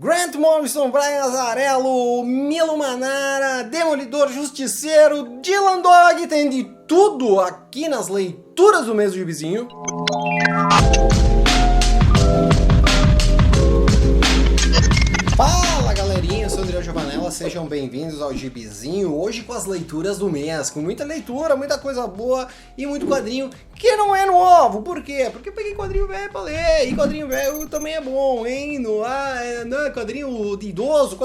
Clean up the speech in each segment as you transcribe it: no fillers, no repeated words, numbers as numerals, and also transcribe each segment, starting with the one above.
Grant Morrison, Brian Azzarello, Milo Manara, Demolidor, Justiceiro, Dylan Dog, tem de tudo aqui nas leituras do mês do Gibizinho. Fala galerinha, eu sou o Adriano Giovanella, sejam bem-vindos ao Gibizinho, hoje com as leituras do mês, com muita leitura, muita coisa boa e muito quadrinho que não é novo. Por quê? Porque eu peguei quadrinho velho pra ler, e quadrinho velho também é bom, hein? Não é quadrinho de idoso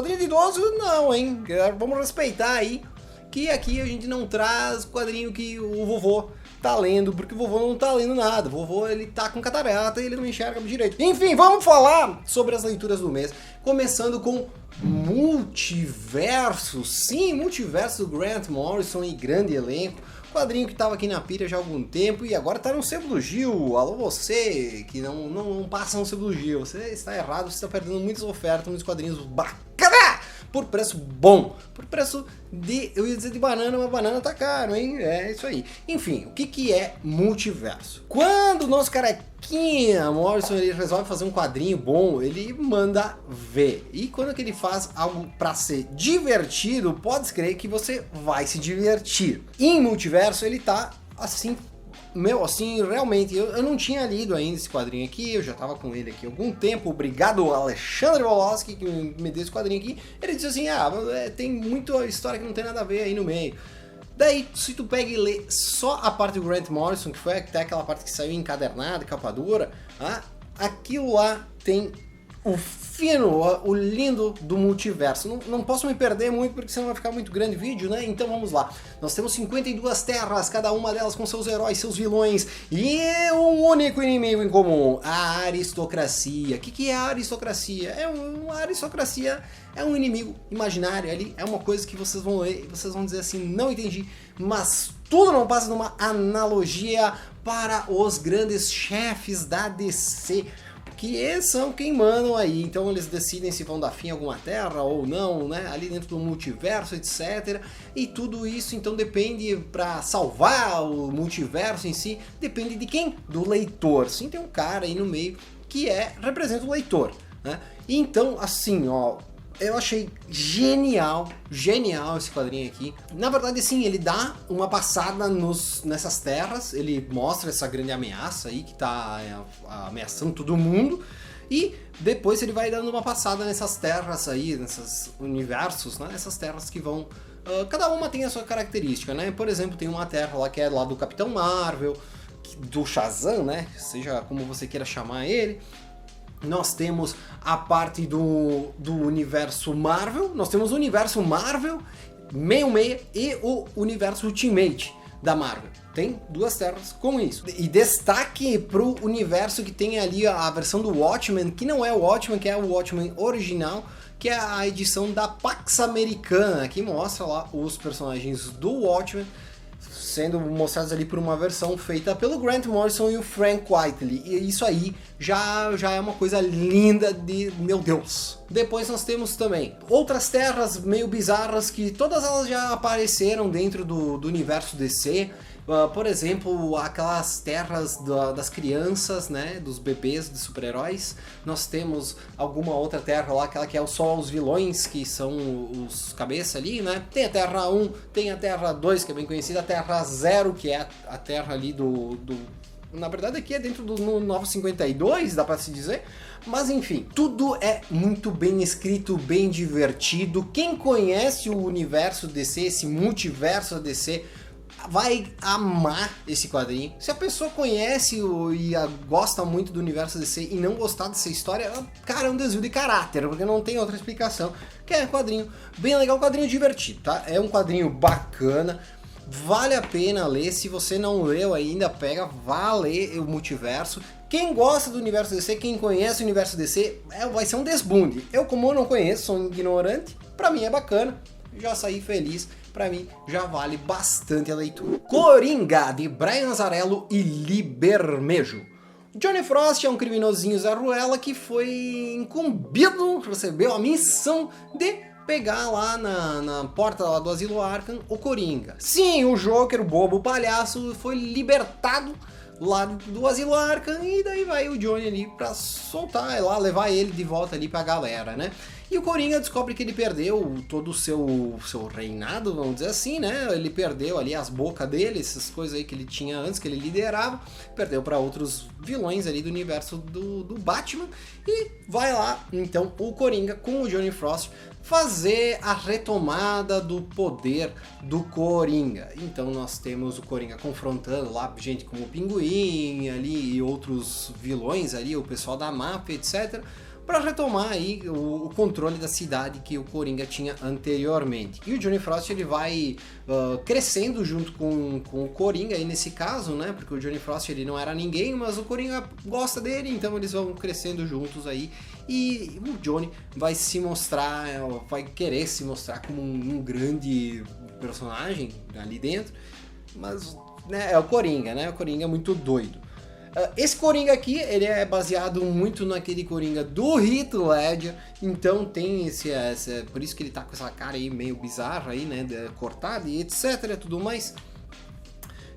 não, hein? Vamos respeitar aí que aqui a gente não traz quadrinho que o vovô tá lendo, porque o vovô não tá lendo nada. O vovô, ele tá com catarata e ele não enxerga direito. Enfim, vamos falar sobre as leituras do mês, começando com Multiverso. Sim, Multiverso do Grant Morrison e grande elenco. Quadrinho que tava aqui na pira já há algum tempo e agora tá no Sebo do Gil. Alô você que não passa no Sebo do Gil, você está errado, você está perdendo muitas ofertas, muitos quadrinhos bacana, por preço bom, por preço de, eu ia dizer de banana, mas banana tá caro, hein? É isso aí. Enfim, o que é Multiverso? Quando o nosso carequinha Morrison ele resolve fazer um quadrinho bom, ele manda ver. E quando que ele faz algo pra ser divertido, pode crer que você vai se divertir. Em Multiverso ele tá assim, realmente, eu não tinha lido ainda esse quadrinho aqui, eu já tava com ele aqui há algum tempo, obrigado Alexandre Woloski que me deu esse quadrinho aqui. Ele disse assim, tem muita história que não tem nada a ver aí no meio. Daí, se tu pega e lê só a parte do Grant Morrison, que foi até aquela parte que saiu encadernada, capa dura, aquilo lá tem o fino, o lindo do multiverso. Não posso me perder muito porque senão vai ficar muito grande o vídeo, né? Então vamos lá. Nós temos 52 terras, cada uma delas com seus heróis, seus vilões e um único inimigo em comum, a aristocracia. O que é a aristocracia? A aristocracia é um inimigo imaginário ali, é uma coisa que vocês vão ler e vocês vão dizer assim, não entendi, mas tudo não passa de uma analogia para os grandes chefes da DC, que são quem mandam aí, então eles decidem se vão dar fim a alguma terra ou não, né, ali dentro do multiverso, etc. E tudo isso então depende, para salvar o multiverso em si, depende de quem? Do leitor. Sim, tem um cara aí no meio que representa o leitor, né? E então, assim, eu achei genial esse quadrinho aqui. Na verdade, sim, ele dá uma passada nessas terras, ele mostra essa grande ameaça aí que tá ameaçando todo mundo, e depois ele vai dando uma passada nessas terras aí, nesses universos, né? Essas terras que vão... cada uma tem a sua característica, né? Por exemplo, tem uma terra lá que é lá do Capitão Marvel, do Shazam, né? Seja como você queira chamar ele. Nós temos a parte do universo Marvel, nós temos o universo Marvel 66 e o universo Ultimate da Marvel. Tem duas terras com isso. E destaque pro universo que tem ali a versão do Watchmen, que não é o Watchmen, que é o Watchmen original, que é a edição da Pax Americana, que mostra lá os personagens do Watchmen sendo mostrados ali por uma versão feita pelo Grant Morrison e o Frank Whiteley. E isso aí já é uma coisa linda de meu Deus. Depois nós temos também outras terras meio bizarras que todas elas já apareceram dentro do universo DC. Por exemplo, aquelas terras das crianças, né, dos bebês de super-heróis. Nós temos alguma outra terra lá, aquela que é só os vilões, que são os cabeça ali, né? Tem a Terra 1, tem a Terra 2, que é bem conhecida, a Terra 0, que é a terra ali na verdade aqui é dentro do Novo 52, dá pra se dizer. Mas enfim, tudo é muito bem escrito, bem divertido. Quem conhece o universo DC, esse multiverso DC, vai amar esse quadrinho. Se a pessoa conhece e gosta muito do universo DC e não gostar dessa história, cara, é um desvio de caráter, porque não tem outra explicação. Que é um quadrinho bem legal, um quadrinho divertido, tá? É um quadrinho bacana, vale a pena ler. Se você não leu ainda, vá ler o Multiverso. Quem gosta do universo DC, quem conhece o universo DC, vai ser um desbunde. Eu, como eu não conheço, sou um ignorante, pra mim é bacana, já saí feliz. Pra mim, já vale bastante a leitura. Coringa, de Brian Azzarello e Lee Bermejo. Johnny Frost é um criminosinho Zé Ruela que foi incumbido, recebeu a missão de pegar lá na porta lá do Asilo Arkham o Coringa. Sim, o Joker, o bobo, o palhaço, foi libertado lá do Asilo Arkham, e daí vai o Johnny ali pra soltar, lá, levar ele de volta ali pra galera, né? E o Coringa descobre que ele perdeu todo o seu reinado, vamos dizer assim, né? Ele perdeu ali as bocas dele, essas coisas aí que ele tinha antes, que ele liderava, perdeu para outros vilões ali do universo do Batman, e vai lá, então, o Coringa com o Johnny Frost fazer a retomada do poder do Coringa. Então nós temos o Coringa confrontando lá gente como o Pinguim ali e outros vilões ali, o pessoal da máfia, etc., para retomar aí o controle da cidade que o Coringa tinha anteriormente. E o Johnny Frost ele vai crescendo junto com o Coringa aí nesse caso, né? Porque o Johnny Frost ele não era ninguém, mas o Coringa gosta dele, então eles vão crescendo juntos aí. E o Johnny vai se mostrar, vai querer se mostrar como um grande personagem ali dentro, mas né, é o Coringa, né? O Coringa é muito doido. Esse Coringa aqui, ele é baseado muito naquele Coringa do Heath Ledger, então tem por isso que ele tá com essa cara aí meio bizarra aí, né, cortada e etc, tudo mais.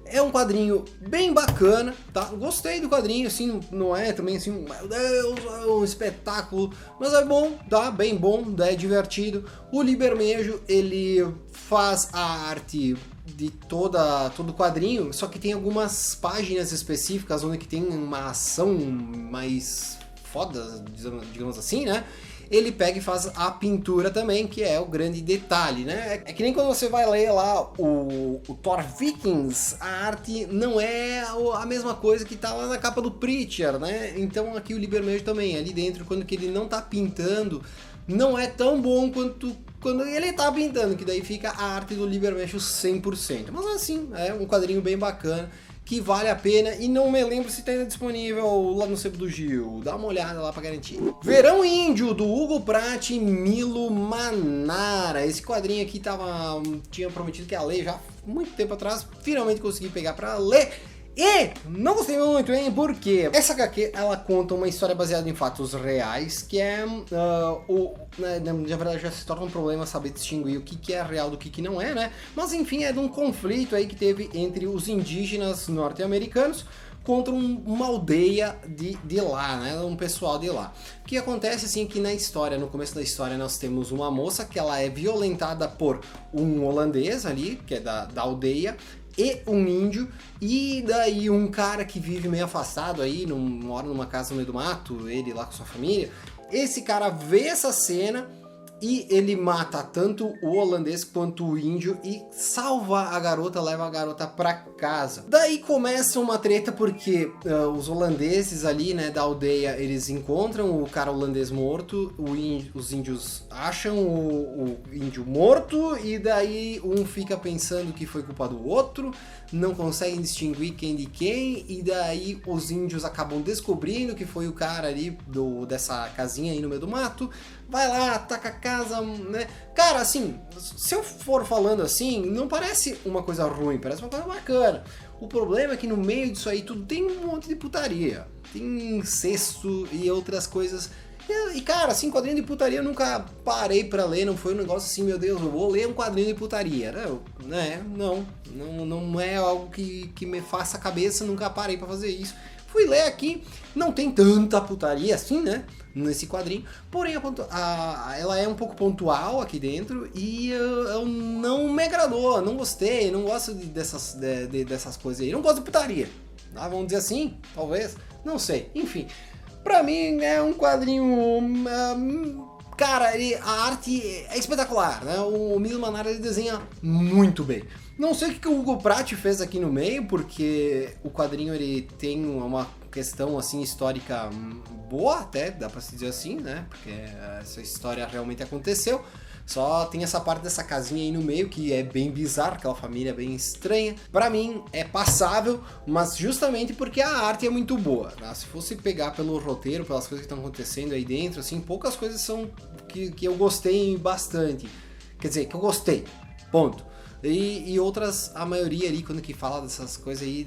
É um quadrinho bem bacana, tá? Gostei do quadrinho, assim, não é também assim, meu Deus, é um espetáculo, mas é bom, tá? Bem bom, é divertido. O Libermejo, ele faz a arte de todo o quadrinho, só que tem algumas páginas específicas onde que tem uma ação mais foda, digamos assim, né? Ele pega e faz a pintura também, que é o grande detalhe, né? É que nem quando você vai ler lá o Thor Vikings, a arte não é a mesma coisa que tá lá na capa do Preacher, né? Então aqui o Libermejo também, ali dentro, quando que ele não tá pintando, não é tão bom quanto quando ele tá pintando, que daí fica a arte do Libermejo 100%. Mas assim, é um quadrinho bem bacana, que vale a pena, e não me lembro se tá ainda disponível lá no Sebo do Gil, dá uma olhada lá pra garantir. Verão Índio, do Hugo Pratt e Milo Manara. Esse quadrinho aqui tinha prometido que ia ler já há muito tempo atrás, finalmente consegui pegar pra ler. E não gostei muito, hein? Porque essa HQ, ela conta uma história baseada em fatos reais, que é, na verdade já se torna um problema saber distinguir o que é real do que não é, né? Mas enfim, é de um conflito aí que teve entre os indígenas norte-americanos contra uma aldeia de lá, né? Um pessoal de lá. O que acontece assim que na história, no começo da história, nós temos uma moça que ela é violentada por um holandês ali, que é da aldeia, e um índio, e daí um cara que vive meio afastado aí, mora numa casa no meio do mato, ele lá com sua família. Esse cara vê essa cena e ele mata tanto o holandês quanto o índio e salva a garota, leva a garota pra casa. Daí começa uma treta porque os holandeses ali, né, da aldeia, eles encontram o cara holandês morto, os índios acham o índio morto, e daí um fica pensando que foi culpa do outro, não conseguem distinguir quem de quem, e daí os índios acabam descobrindo que foi o cara ali dessa casinha aí no meio do mato, vai lá, ataca a casa, né? Cara, assim, se eu for falando assim, não parece uma coisa ruim, parece uma coisa bacana. O problema é que no meio disso aí tudo tem um monte de putaria, tem incesto e outras coisas. E cara, assim, quadrinho de putaria eu nunca parei pra ler, não foi um negócio assim, meu Deus, eu vou ler um quadrinho de putaria, né? Não é algo que me faça a cabeça, nunca parei pra fazer isso. Fui ler aqui, não tem tanta putaria assim, né, nesse quadrinho, porém ela é um pouco pontual aqui dentro e eu não me agradou, não gostei, não gosto dessas coisas aí, não gosto de putaria, tá? Vamos dizer assim, talvez, não sei, enfim. Pra mim é um quadrinho, cara, a arte é espetacular, né? O Milo Manara ele desenha muito bem. Não sei o que o Hugo Pratt fez aqui no meio, porque o quadrinho ele tem uma questão assim histórica boa, até dá pra se dizer assim, né? Porque essa história realmente aconteceu. Só tem essa parte dessa casinha aí no meio que é bem bizarra, aquela família bem estranha. Pra mim é passável, mas justamente porque a arte é muito boa, tá? Se fosse pegar pelo roteiro, pelas coisas que estão acontecendo aí dentro, assim, poucas coisas são que eu gostei bastante. Quer dizer, que eu gostei, ponto. E outras, a maioria ali, quando que fala dessas coisas aí,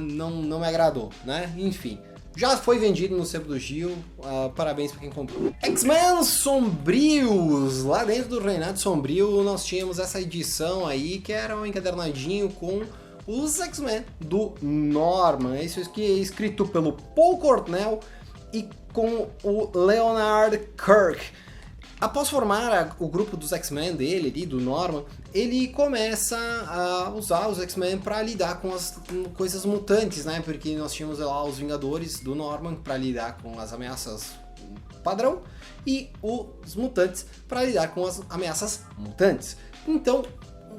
não me agradou, né? Enfim. Já foi vendido no Sebo do Gil, parabéns pra quem comprou. X-Men Sombrios, lá dentro do Reinado Sombrio nós tínhamos essa edição aí que era um encadernadinho com os X-Men do Norman. Isso aqui é escrito pelo Paul Cornell e com o Leonard Kirk. Após formar o grupo dos X-Men dele, ali, do Norman, ele começa a usar os X-Men para lidar com as coisas mutantes, né? Porque nós tínhamos lá os Vingadores do Norman para lidar com as ameaças padrão e os mutantes para lidar com as ameaças mutantes. Então,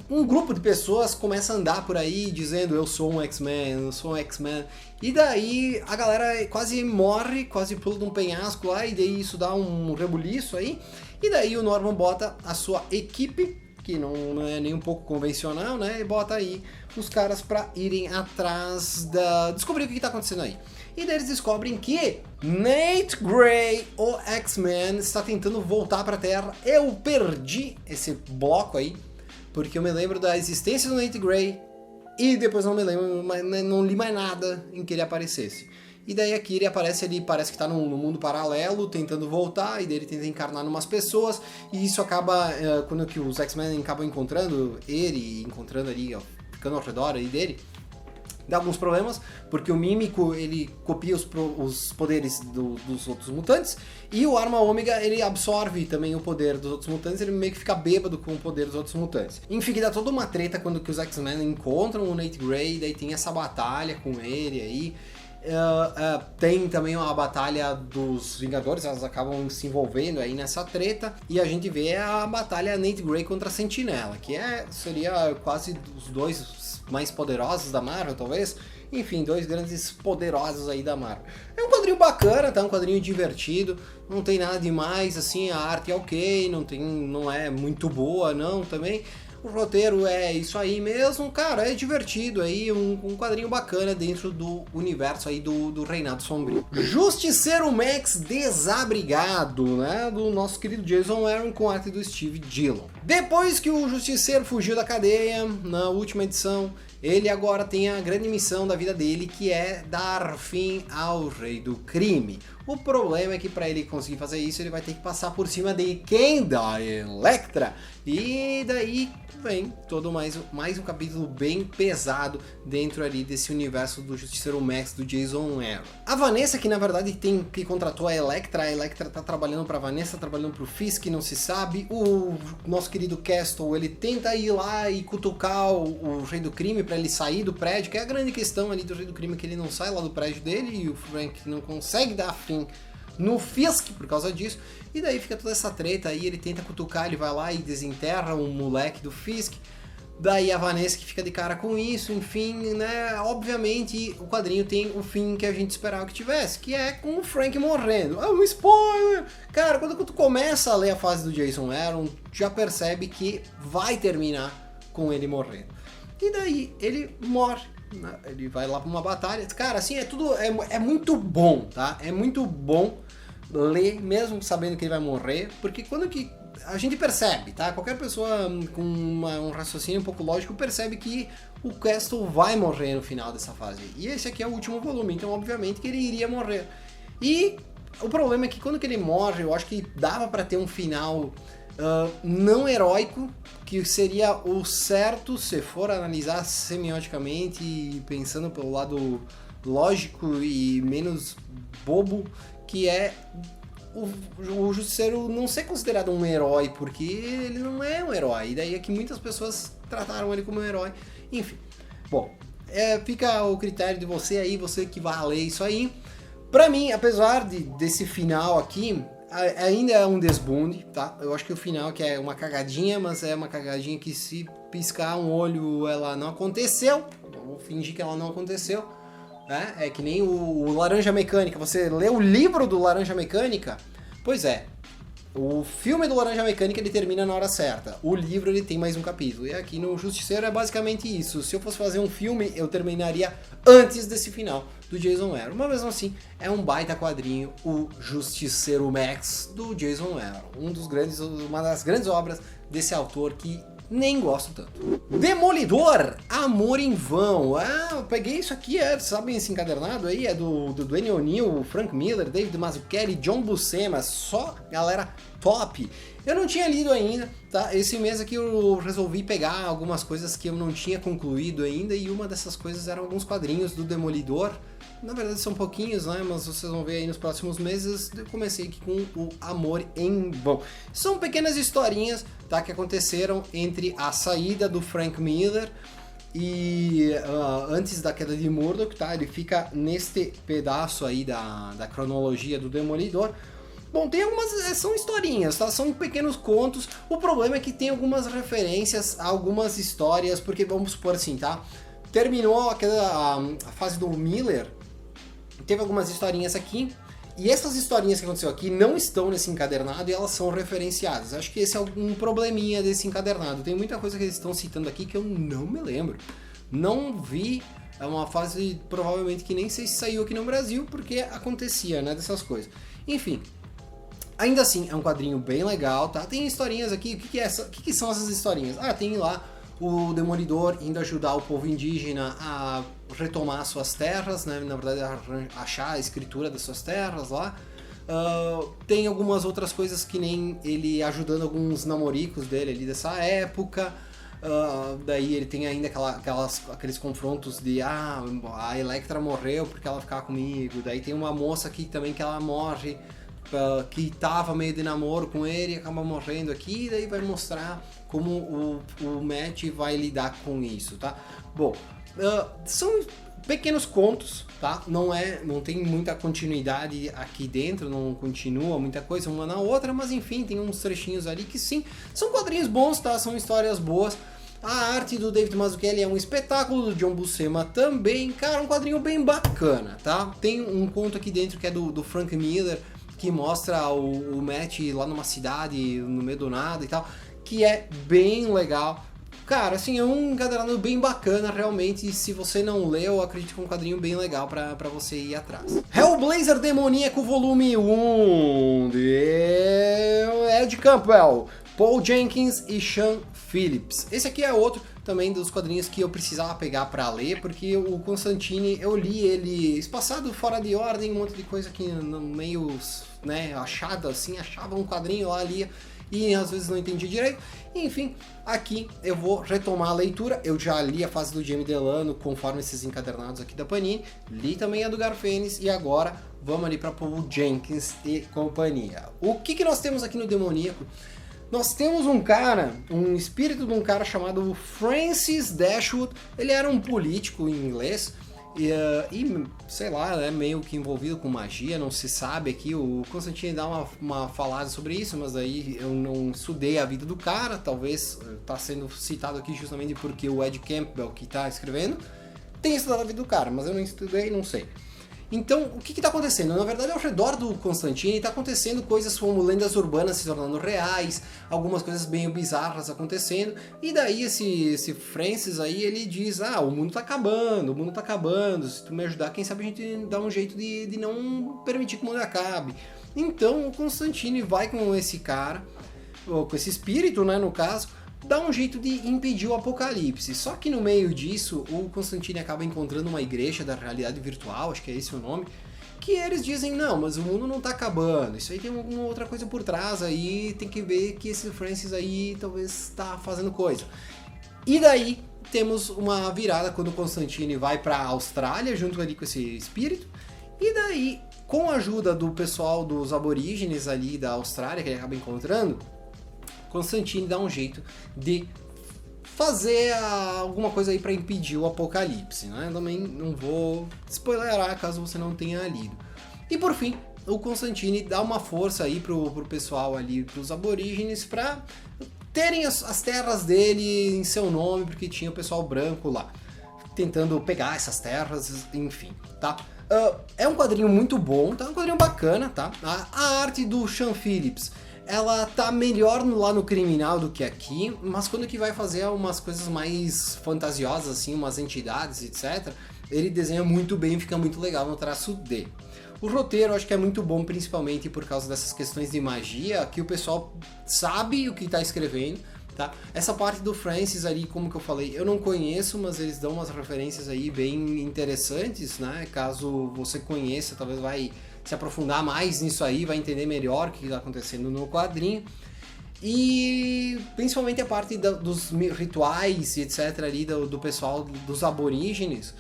um grupo de pessoas começa a andar por aí dizendo eu sou um X-Men, eu sou um X-Men. E daí a galera quase morre, quase pula de um penhasco lá, e daí isso dá um rebuliço aí. E daí o Norman bota a sua equipe, que não é nem um pouco convencional, né? E bota aí os caras pra irem atrás descobrir o que tá acontecendo aí. E daí eles descobrem que Nate Grey, o X-Men, está tentando voltar pra Terra. Eu perdi esse bloco aí, porque eu me lembro da existência do Nate Grey e depois não me lembro, não li mais nada em que ele aparecesse. E daí aqui ele aparece ali, parece que tá num mundo paralelo, tentando voltar, e daí ele tenta encarnar numas pessoas, e isso acaba, quando que os X-Men acabam encontrando ele, encontrando ali, ó, ficando ao redor ali dele, dá alguns problemas, porque o Mímico, ele copia os poderes dos outros mutantes, e o Arma Ômega, ele absorve também o poder dos outros mutantes, ele meio que fica bêbado com o poder dos outros mutantes. Enfim, que dá toda uma treta quando que os X-Men encontram o Nate Grey, daí tem essa batalha com ele aí. Tem também uma batalha dos Vingadores, elas acabam se envolvendo aí nessa treta, e a gente vê a batalha Nate Grey contra a Sentinela, que seria quase os dois mais poderosos da Marvel, talvez. Enfim, dois grandes poderosos aí da Marvel. É um quadrinho bacana, tá? Um quadrinho divertido, não tem nada demais, assim, a arte é ok, não é muito boa, não, também. O roteiro é isso aí mesmo, cara, é divertido aí, um quadrinho bacana dentro do universo aí do Reinado Sombrio. Justiceiro Max Desabrigado, né, do nosso querido Jason Aaron com arte do Steve Dillon. Depois que o Justiceiro fugiu da cadeia, na última edição, ele agora tem a grande missão da vida dele, que é dar fim ao Rei do Crime. O problema é que para ele conseguir fazer isso, ele vai ter que passar por cima de quem? Da Elektra. E daí vem todo mais um capítulo bem pesado dentro ali desse universo do Justiceiro Max do Jason Aaron. A Vanessa, que na verdade que contratou a Elektra tá trabalhando pra Vanessa, tá trabalhando pro Fisk, não se sabe. O nosso querido Castle, ele tenta ir lá e cutucar o Rei do Crime para ele sair do prédio, que é a grande questão ali do Rei do Crime, que ele não sai lá do prédio dele, e o Frank não consegue dar fim no Fisk por causa disso, e daí fica toda essa treta aí, ele tenta cutucar, ele vai lá e desenterra um moleque do Fisk, daí a Vanessa que fica de cara com isso, enfim, né, obviamente o quadrinho tem o fim que a gente esperava que tivesse, que é com o Frank morrendo. É um spoiler! Cara, quando tu começa a ler a fase do Jason Aaron, já percebe que vai terminar com ele morrendo. E daí ele morre, né? Ele vai lá pra uma batalha. Cara, assim, é muito bom, tá? É muito bom ler, mesmo sabendo que ele vai morrer, porque quando que a gente percebe, tá? Qualquer pessoa com um raciocínio um pouco lógico percebe que o Castle vai morrer no final dessa fase. E esse aqui é o último volume, então obviamente que ele iria morrer. E o problema é que quando que ele morre, eu acho que dava pra ter um final não heróico, que seria o certo se for analisar semioticamente e pensando pelo lado lógico e menos bobo, que é o Justiceiro não ser considerado um herói, porque ele não é um herói, e daí é que muitas pessoas trataram ele como um herói, enfim. Bom, fica o critério de você aí, você que vai ler isso aí. Pra mim, apesar desse final aqui, ainda é um desbunde, tá? Eu acho que o final que é uma cagadinha, mas é uma cagadinha que se piscar um olho ela não aconteceu. Vamos fingir que ela não aconteceu, né? É que nem o Laranja Mecânica. Você lê o livro do Laranja Mecânica? Pois é. O filme do Laranja Mecânica ele termina na hora certa. O livro ele tem mais um capítulo. E aqui no Justiceiro é basicamente isso. Se eu fosse fazer um filme, eu terminaria antes desse final do Jason Aaron. Mas mesmo assim, é um baita quadrinho, o Justiceiro Max do Jason Aaron. Uma das grandes obras desse autor que nem gosto tanto. Demolidor, Amor em Vão. Ah, eu peguei isso aqui, sabem esse encadernado aí? É do Denny O'Neil, Frank Miller, David Mazzucchelli, John Buscema, só galera top. Eu não tinha lido ainda, tá? Esse mês aqui eu resolvi pegar algumas coisas que eu não tinha concluído ainda, e uma dessas coisas eram alguns quadrinhos do Demolidor. Na verdade são pouquinhos, né? Mas vocês vão ver aí nos próximos meses. Eu comecei aqui com o Amor em Vão. São pequenas historinhas, tá? Que aconteceram entre a saída do Frank Miller e antes da queda de Murdoch, tá? Ele fica neste pedaço aí da cronologia do Demolidor. Bom, tem algumas, são historinhas, tá? São pequenos contos. O problema é que tem algumas referências a algumas histórias, porque vamos supor assim, tá? Terminou a fase do Miller, teve algumas historinhas aqui, e essas historinhas que aconteceu aqui não estão nesse encadernado e elas são referenciadas. Acho que esse é um probleminha desse encadernado. Tem muita coisa que eles estão citando aqui que eu não me lembro. Não vi, é uma fase provavelmente que nem sei se saiu aqui no Brasil, porque acontecia, né, dessas coisas. Enfim, ainda assim é um quadrinho bem legal, tá? Tem historinhas aqui, o que são essas historinhas? Ah, tem lá o Demolidor indo ajudar o povo indígena a retomar suas terras, né? Na verdade, achar a escritura das suas terras lá. Tem algumas outras coisas que nem ele ajudando alguns namoricos dele ali dessa época. Daí ele tem ainda aqueles confrontos de a Elektra morreu porque ela ficava comigo. Daí tem uma moça aqui também que ela morre, que tava meio de namoro com ele e acaba morrendo aqui, e daí vai mostrar como o Matt vai lidar com isso, tá? Bom, são pequenos contos, tá? Não tem muita continuidade aqui dentro, não continua muita coisa uma na outra, mas enfim, tem uns trechinhos ali que sim, são quadrinhos bons, tá? São histórias boas. A arte do David Mazzucchelli é um espetáculo, do John Buscema também, cara, um quadrinho bem bacana, tá? Tem um conto aqui dentro que é do Frank Miller, que mostra o Matt lá numa cidade, no meio do nada e tal, que é bem legal. Cara, assim, é um encadernado bem bacana, realmente, e se você não leu, eu acredito que é um quadrinho bem legal pra você ir atrás. Hellblazer Demoníaco Volume 1, de Ed Campbell, Paul Jenkins e Sean Phillips. Esse aqui é outro também dos quadrinhos que eu precisava pegar pra ler, porque o Constantine, eu li ele espaçado, fora de ordem, um monte de coisa aqui no meio, né, achava um quadrinho lá, lia, e às vezes não entendi direito. Enfim, aqui eu vou retomar a leitura. Eu já li a fase do Jamie Delano conforme esses encadernados aqui da Panini, li também a do Garfênis e agora vamos ali para Paul Jenkins e companhia. O que nós temos aqui no Demoníaco? Nós temos um espírito de um cara chamado Francis Dashwood. Ele era um político inglês e sei lá, é meio que envolvido com magia, não se sabe aqui. O Constantine dá uma falada sobre isso, mas aí eu não estudei a vida do cara. Talvez está sendo citado aqui justamente porque o Ed Campbell, que está escrevendo, tem estudado a vida do cara, mas eu não estudei, não sei. Então, o que está acontecendo? Na verdade, ao redor do Constantine está acontecendo coisas como lendas urbanas se tornando reais, algumas coisas bem bizarras acontecendo, e daí esse Francis aí, ele diz, o mundo tá acabando, se tu me ajudar, quem sabe a gente dá um jeito de não permitir que o mundo acabe. Então, o Constantine vai com esse cara, ou com esse espírito, né, no caso, dá um jeito de impedir o apocalipse. Só que no meio disso, o Constantine acaba encontrando uma igreja da realidade virtual, acho que é esse o nome, que eles dizem, não, mas o mundo não tá acabando, isso aí tem alguma outra coisa por trás aí, tem que ver que esse Francis aí talvez tá fazendo coisa. E daí temos uma virada quando o Constantine vai pra Austrália, junto ali com esse espírito, e daí, com a ajuda do pessoal dos aborígenes ali da Austrália, que ele acaba encontrando, Constantine dá um jeito de fazer alguma coisa aí para impedir o apocalipse, né? Também não vou spoilerar caso você não tenha lido. E por fim, o Constantine dá uma força aí pro pessoal ali, pros aborígenes, para terem as terras dele em seu nome, porque tinha o pessoal branco lá, tentando pegar essas terras, enfim, tá? É um quadrinho muito bom, tá? Um quadrinho bacana, tá? A arte do Sean Phillips, ela tá melhor lá no criminal do que aqui, mas quando que vai fazer umas coisas mais fantasiosas, assim, umas entidades, etc., ele desenha muito bem, fica muito legal no traço dele. O roteiro eu acho que é muito bom, principalmente por causa dessas questões de magia, que o pessoal sabe o que tá escrevendo, tá? Essa parte do Francis ali, como que eu falei, eu não conheço, mas eles dão umas referências aí bem interessantes, né? Caso você conheça, talvez vai se aprofundar mais nisso aí, vai entender melhor o que está acontecendo no quadrinho. E principalmente a parte dos rituais e etc. ali do pessoal, dos aborígenes,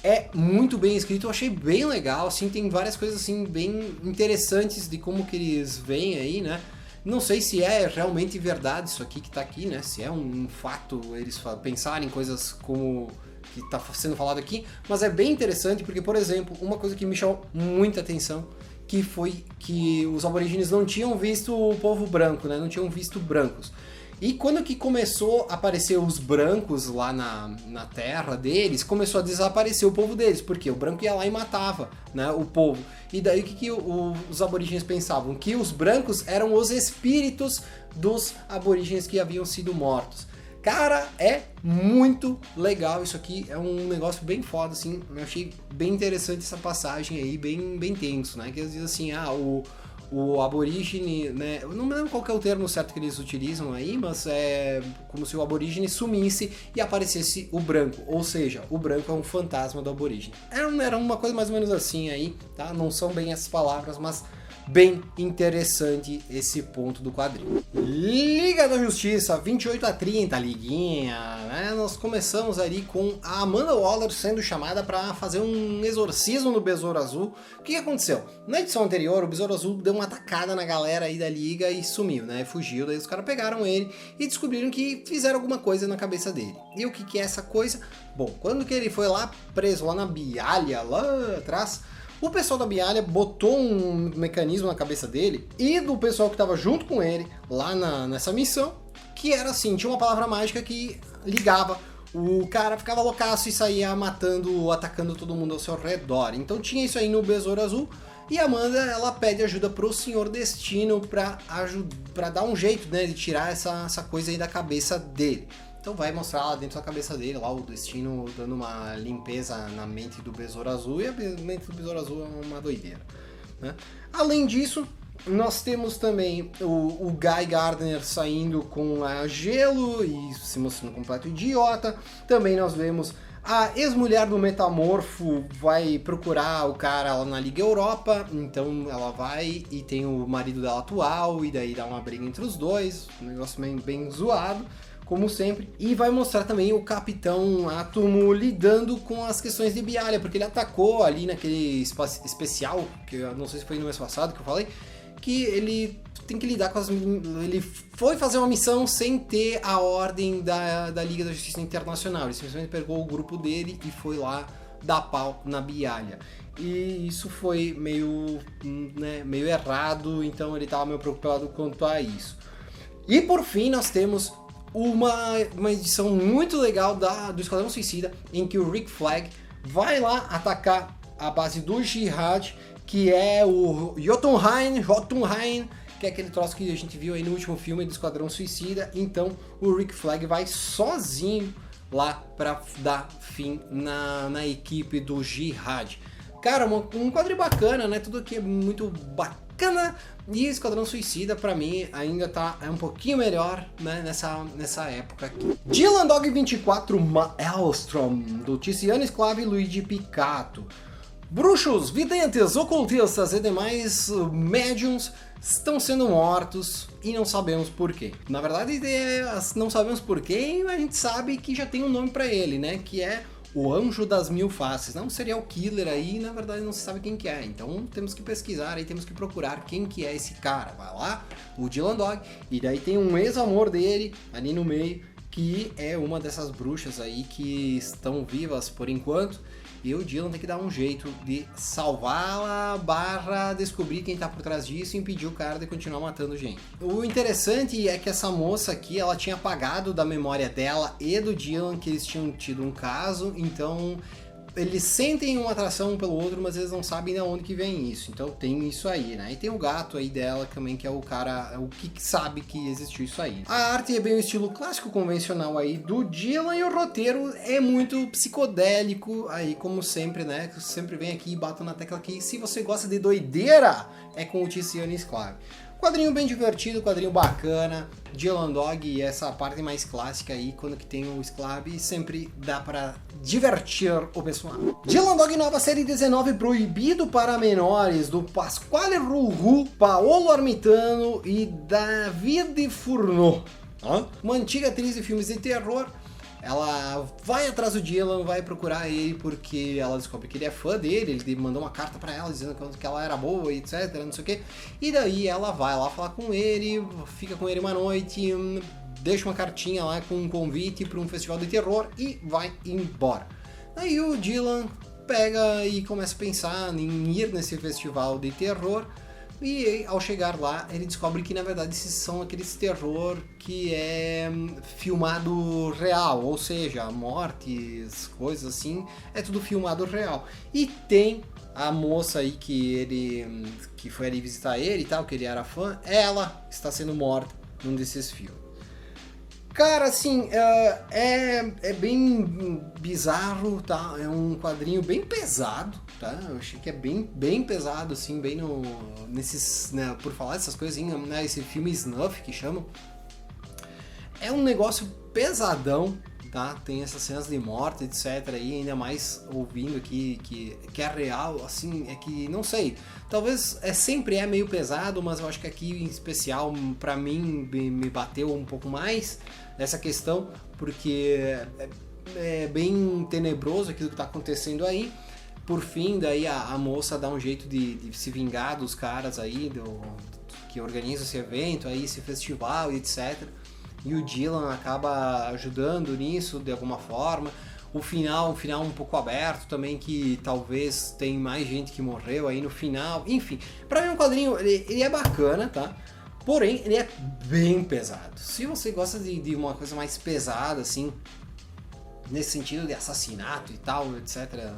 é muito bem escrito, eu achei bem legal, assim, tem várias coisas assim bem interessantes de como que eles veem aí, né? Não sei se é realmente verdade isso aqui que tá aqui, né? Se é um fato eles pensarem coisas como que tá sendo falado aqui, mas é bem interessante porque, por exemplo, uma coisa que me chamou muita atenção, que foi que os aborígenes não tinham visto o povo branco, né? Não tinham visto brancos. E quando que começou a aparecer os brancos lá na terra deles, começou a desaparecer o povo deles, porque o branco ia lá e matava, né, o povo. E daí o que os aborígenes pensavam? Que os brancos eram os espíritos dos aborígenes que haviam sido mortos. Cara, é muito legal isso aqui, é um negócio bem foda, assim, eu achei bem interessante essa passagem aí, bem tenso, né, que eles dizem assim, o aborígene, né, eu não me lembro qual que é o termo certo que eles utilizam aí, mas é como se o aborígene sumisse e aparecesse o branco, ou seja, o branco é um fantasma do aborígene. Era uma coisa mais ou menos assim aí, tá, não são bem essas palavras, mas bem interessante esse ponto do quadrinho. Liga da Justiça, 28-30, liguinha, né? Nós começamos ali com a Amanda Waller sendo chamada para fazer um exorcismo no Besouro Azul. O que aconteceu? Na edição anterior, o Besouro Azul deu uma atacada na galera aí da Liga e sumiu, né? Fugiu, daí os caras pegaram ele e descobriram que fizeram alguma coisa na cabeça dele. E o que é essa coisa? Bom, quando que ele foi lá preso lá na Bialha, lá atrás, o pessoal da Bialha botou um mecanismo na cabeça dele e do pessoal que estava junto com ele lá nessa missão, que era assim, tinha uma palavra mágica que ligava, o cara ficava loucaço e saía matando, atacando todo mundo ao seu redor. Então tinha isso aí no Besouro Azul e a Amanda, ela pede ajuda pro Senhor Destino pra dar um jeito, né, de tirar essa coisa aí da cabeça dele. Então vai mostrar lá dentro da cabeça dele, lá o Destino dando uma limpeza na mente do Besouro Azul, e a mente do Besouro Azul é uma doideira, né? Além disso, nós temos também o Guy Gardner saindo com a Gelo e se mostrando um completo idiota. Também nós vemos a ex-mulher do Metamorfo vai procurar o cara lá na Liga Europa, então ela vai e tem o marido dela atual, e daí dá uma briga entre os dois, um negócio bem zoado, como sempre, e vai mostrar também o Capitão Átomo lidando com as questões de Bialha, porque ele atacou ali naquele especial, que eu não sei se foi no mês passado que eu falei, que ele tem que lidar com ele foi fazer uma missão sem ter a ordem da Liga da Justiça Internacional, ele simplesmente pegou o grupo dele e foi lá dar pau na Bialha. E isso foi meio errado, então ele estava meio preocupado quanto a isso. E por fim nós temos uma edição muito legal do Esquadrão Suicida, em que o Rick Flag vai lá atacar a base do Jihad, que é o Jotunheim, que é aquele troço que a gente viu aí no último filme do Esquadrão Suicida. Então o Rick Flag vai sozinho lá para dar fim na equipe do Jihad. Cara, um quadrinho bacana, né? Tudo aqui é muito bacana. E Esquadrão Suicida, pra mim, ainda é um pouquinho melhor, né, nessa época aqui. Dylan Dog 24 Maelstrom, do Tiziano Sclave e Luigi Picato. Bruxos, videntes, ocultistas e demais médiums estão sendo mortos e não sabemos porquê. Na verdade, não sabemos porquê, mas a gente sabe que já tem um nome pra ele, né? Que é o Anjo das Mil Faces. Não, um serial killer aí, na verdade não se sabe quem que é. Então temos que pesquisar aí, temos que procurar quem que é esse cara. Vai lá, o Dylan Dog, e daí tem um ex-amor dele ali no meio, que é uma dessas bruxas aí que estão vivas por enquanto. E o Dylan tem que dar um jeito de salvá-la, descobrir quem tá por trás disso e impedir o cara de continuar matando gente. O interessante é que essa moça aqui, ela tinha apagado da memória dela e do Dylan que eles tinham tido um caso, então eles sentem uma atração um pelo outro, mas eles não sabem de onde que vem isso. Então tem isso aí, né? E tem o gato aí dela também, que é o cara, o que sabe que existiu isso aí. A arte é bem o estilo clássico convencional aí do Dylan, e o roteiro é muito psicodélico aí, como sempre, né? Sempre vem aqui e bato na tecla que se você gosta de doideira, é com o Tiziano Sclave. Quadrinho bem divertido, quadrinho bacana. Dylan Dog e essa parte mais clássica aí, quando que tem o Sclab, sempre dá para divertir o pessoal. Dylan Dog, nova série 19, proibido para menores, do Pasquale Roux, Paolo Armitano e David Furneaux. Uma antiga atriz de filmes de terror. Ela vai atrás do Dylan, vai procurar ele porque ela descobre que ele é fã dele, ele mandou uma carta pra ela dizendo que ela era boa, etc, não sei o que. E daí ela vai lá falar com ele, fica com ele uma noite, deixa uma cartinha lá com um convite para um festival de terror e vai embora. Aí o Dylan pega e começa a pensar em ir nesse festival de terror. E ao chegar lá, ele descobre que na verdade esses são aqueles terror que é filmado real, ou seja, mortes, coisas assim, é tudo filmado real. E tem a moça aí que foi ali visitar ele e tal, que ele era fã, ela está sendo morta num desses filmes. Cara, assim, é bem bizarro, tá? É um quadrinho bem pesado, tá? Eu achei que é bem pesado, assim, bem nesses, né, por falar dessas coisinhas, né? Esse filme Snuff que chamam. É um negócio pesadão, tá? Tem essas cenas de morte, etc. aí, ainda mais ouvindo aqui que é real, assim, é que, não sei, talvez sempre é meio pesado, mas eu acho que aqui em especial, pra mim, me bateu um pouco mais essa questão, porque é bem tenebroso aquilo que tá acontecendo aí. Por fim, daí a moça dá um jeito de se vingar dos caras aí, que organizam esse evento, aí, esse festival e etc. E o Dylan acaba ajudando nisso de alguma forma. Um final um pouco aberto também, que talvez tem mais gente que morreu aí no final. Enfim, pra mim o quadrinho ele é bacana, tá? Porém, ele é bem pesado. Se você gosta de uma coisa mais pesada, assim, nesse sentido de assassinato e tal, etc,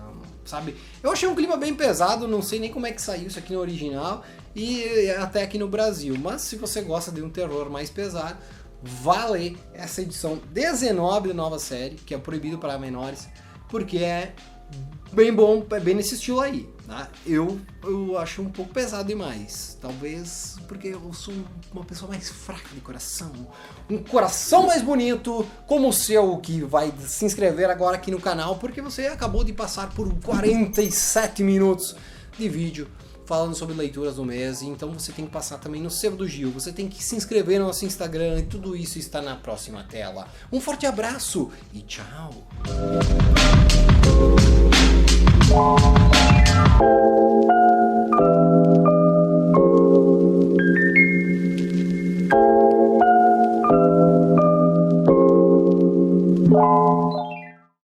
sabe? Eu achei um clima bem pesado, não sei nem como é que saiu isso aqui no original e até aqui no Brasil. Mas se você gosta de um terror mais pesado, vale essa edição 19 da nova série, que é proibido para menores, porque é bem bom, é bem nesse estilo aí, tá? Eu acho um pouco pesado demais, talvez porque eu sou uma pessoa mais fraca de coração, um coração mais bonito como o seu, que vai se inscrever agora aqui no canal, porque você acabou de passar por 47 minutos de vídeo falando sobre leituras do mês, então você tem que passar também no Sebo do Gil, você tem que se inscrever no nosso Instagram, e tudo isso está na próxima tela. Um forte abraço e tchau!